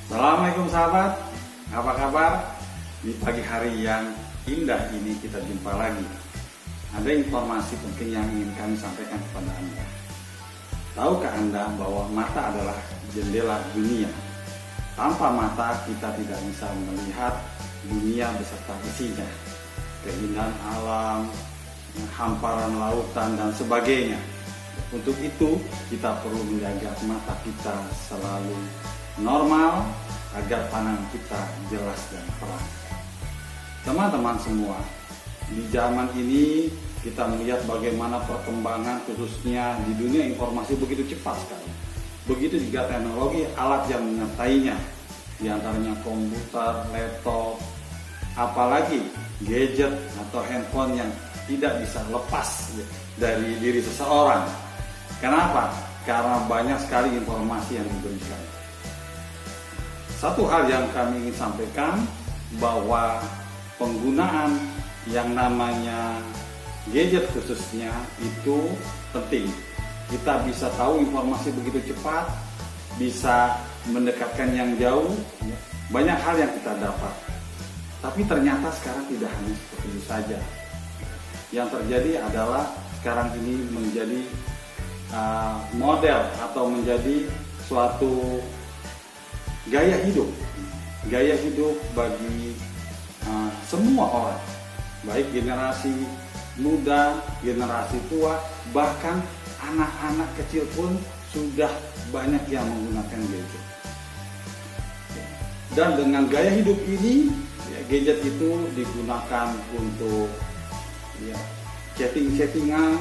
Assalamualaikum sahabat, apa kabar? Di pagi hari yang indah ini kita jumpa lagi. Ada informasi penting yang ingin kami sampaikan kepada Anda. Tahukah Anda bahwa mata adalah jendela dunia? Tanpa mata kita tidak bisa melihat dunia beserta isinya, keindahan alam, hamparan lautan dan sebagainya. Untuk itu kita perlu menjaga mata kita selalu normal agar pandangan kita jelas dan terang. Teman-teman semua, di zaman ini kita melihat bagaimana perkembangan khususnya di dunia informasi begitu cepat sekali. Begitu juga teknologi alat yang menyertainya, di antaranya komputer, laptop, apalagi gadget atau handphone yang tidak bisa lepas dari diri seseorang. Kenapa? Karena banyak sekali informasi yang diberikan. Satu hal yang kami ingin sampaikan bahwa penggunaan yang namanya gadget khususnya itu penting. Kita bisa tahu informasi begitu cepat, bisa mendekatkan yang jauh, banyak hal yang kita dapat. Tapi ternyata sekarang tidak hanya seperti itu saja. Yang terjadi adalah sekarang ini menjadi model atau menjadi suatu gaya hidup bagi semua orang, baik generasi muda, generasi tua, bahkan anak-anak kecil pun sudah banyak yang menggunakan gadget. Dan dengan gaya hidup ini, gadget itu digunakan untuk chatting-chattingan,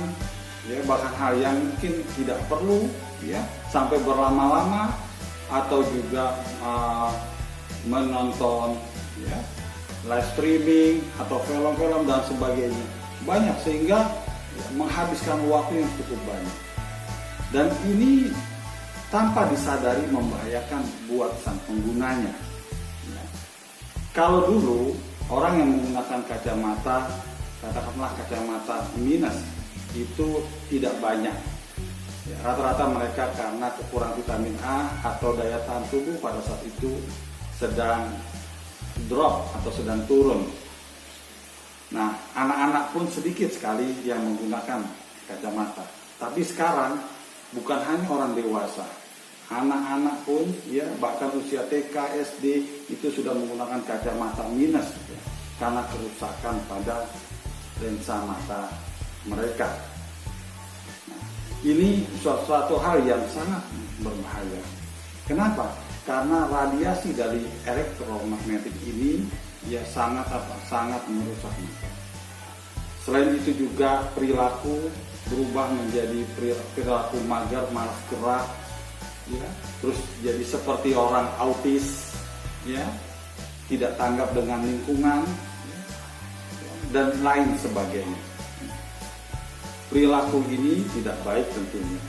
bahkan hal yang mungkin tidak perlu, sampai berlama-lama, atau juga menonton live streaming atau film-film dan sebagainya, banyak sehingga menghabiskan waktu yang cukup banyak, dan ini tanpa disadari membahayakan buat sang penggunanya. Kalau dulu orang yang menggunakan kacamata, katakanlah kacamata minus, itu tidak banyak. Rata-rata mereka karena kekurangan vitamin A atau daya tahan tubuh pada saat itu sedang drop atau sedang turun. Nah, anak-anak pun sedikit sekali yang menggunakan kacamata. Tapi sekarang bukan hanya orang dewasa, anak-anak pun bahkan usia TK, SD itu sudah menggunakan kacamata minus karena kerusakan pada lensa mata mereka. Ini suatu hal yang sangat berbahaya. Kenapa? Karena radiasi dari elektromagnetik ini sangat merusak mata. Selain itu juga perilaku berubah menjadi perilaku mager, malas gerak, terus jadi seperti orang autis, tidak tanggap dengan lingkungan, dan lain sebagainya. Perilaku ini tidak baik tentunya.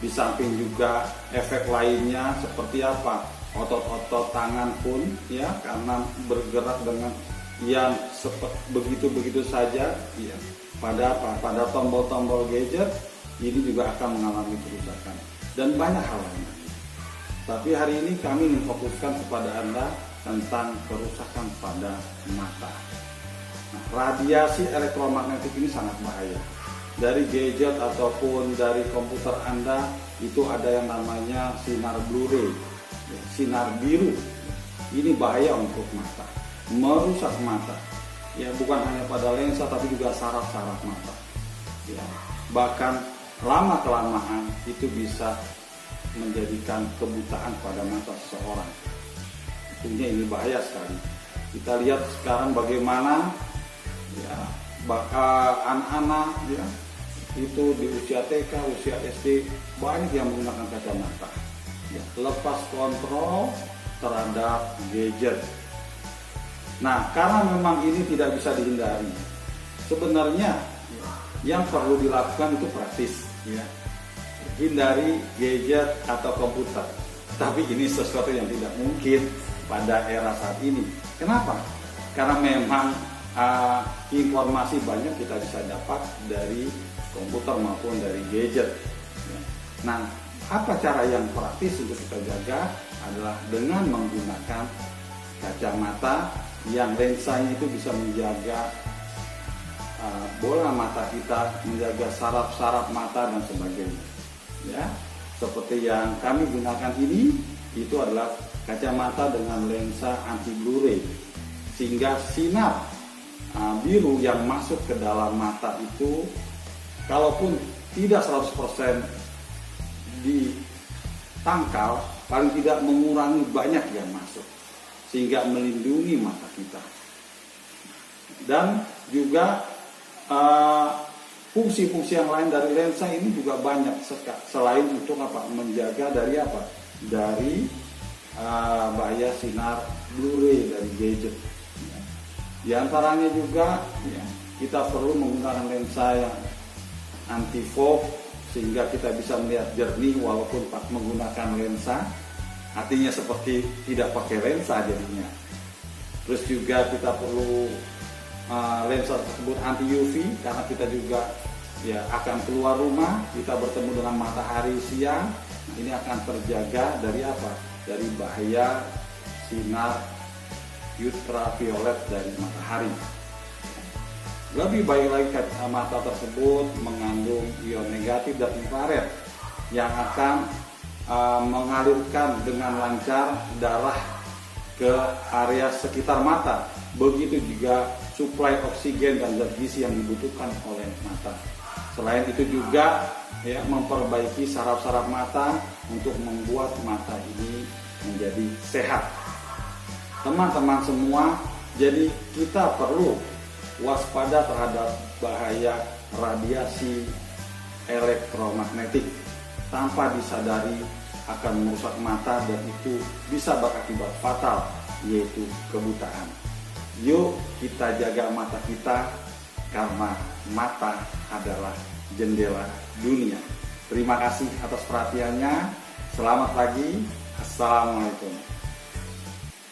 Di samping juga efek lainnya seperti apa? Otot-otot tangan pun karena bergerak dengan yang begitu saja, pada tombol-tombol gadget ini juga akan mengalami kerusakan dan banyak hal lainnya. Tapi hari ini kami ingin fokuskan kepada Anda tentang kerusakan pada mata. Nah, radiasi elektromagnetik ini sangat bahaya. Dari gadget ataupun dari komputer Anda itu ada yang namanya sinar blue ray, sinar biru. Ini bahaya untuk mata, merusak mata. Bukan hanya pada lensa tapi juga saraf-saraf mata. Bahkan lama kelamaan itu bisa menjadikan kebutaan pada mata seseorang. Tentunya ini bahaya sekali. Kita lihat sekarang bagaimana anak-anak itu di usia TK, usia SD banyak yang menggunakan kacamata, lepas kontrol terhadap gadget. Nah, karena memang ini tidak bisa dihindari, sebenarnya yang perlu dilakukan itu praktis, hindari gadget atau komputer. Tapi ini sesuatu yang tidak mungkin pada era saat ini. Kenapa? Karena memang informasi banyak kita bisa dapat dari komputer maupun dari gadget. Nah, apa cara yang praktis untuk kita jaga adalah dengan menggunakan kacamata yang lensanya itu bisa menjaga bola mata kita, menjaga saraf-saraf mata dan sebagainya. Ya, seperti yang kami gunakan ini, itu adalah kacamata dengan lensa anti blue ray, sehingga sinar biru yang masuk ke dalam mata itu, kalaupun tidak 100% ditangkal, paling tidak mengurangi banyak yang masuk, sehingga melindungi mata kita. Dan juga fungsi-fungsi yang lain dari lensa ini juga banyak, selain untuk menjaga dari dari bahaya sinar blue ray dari gadget. Di antaranya juga kita perlu menggunakan lensa yang anti fog, sehingga kita bisa melihat jernih walaupun menggunakan lensa, artinya seperti tidak pakai lensa jadinya. Terus juga kita perlu lensa tersebut anti UV, karena kita juga akan keluar rumah, kita bertemu dengan matahari siang, ini akan terjaga dari dari bahaya sinar ultraviolet dari matahari. Lebih baik lagi kacamata tersebut mengandung ion negatif dan infrared yang akan mengalirkan dengan lancar darah ke area sekitar mata. Begitu juga suplai oksigen dan zat gizi yang dibutuhkan oleh mata. Selain itu juga memperbaiki saraf-saraf mata untuk membuat mata ini menjadi sehat. Teman-teman semua, jadi kita perlu waspada terhadap bahaya radiasi elektromagnetik tanpa disadari akan merusak mata, dan itu bisa berakibat fatal, yaitu kebutaan. Yuk kita jaga mata kita, karena mata adalah jendela dunia. Terima kasih atas perhatiannya. Selamat pagi. Assalamualaikum.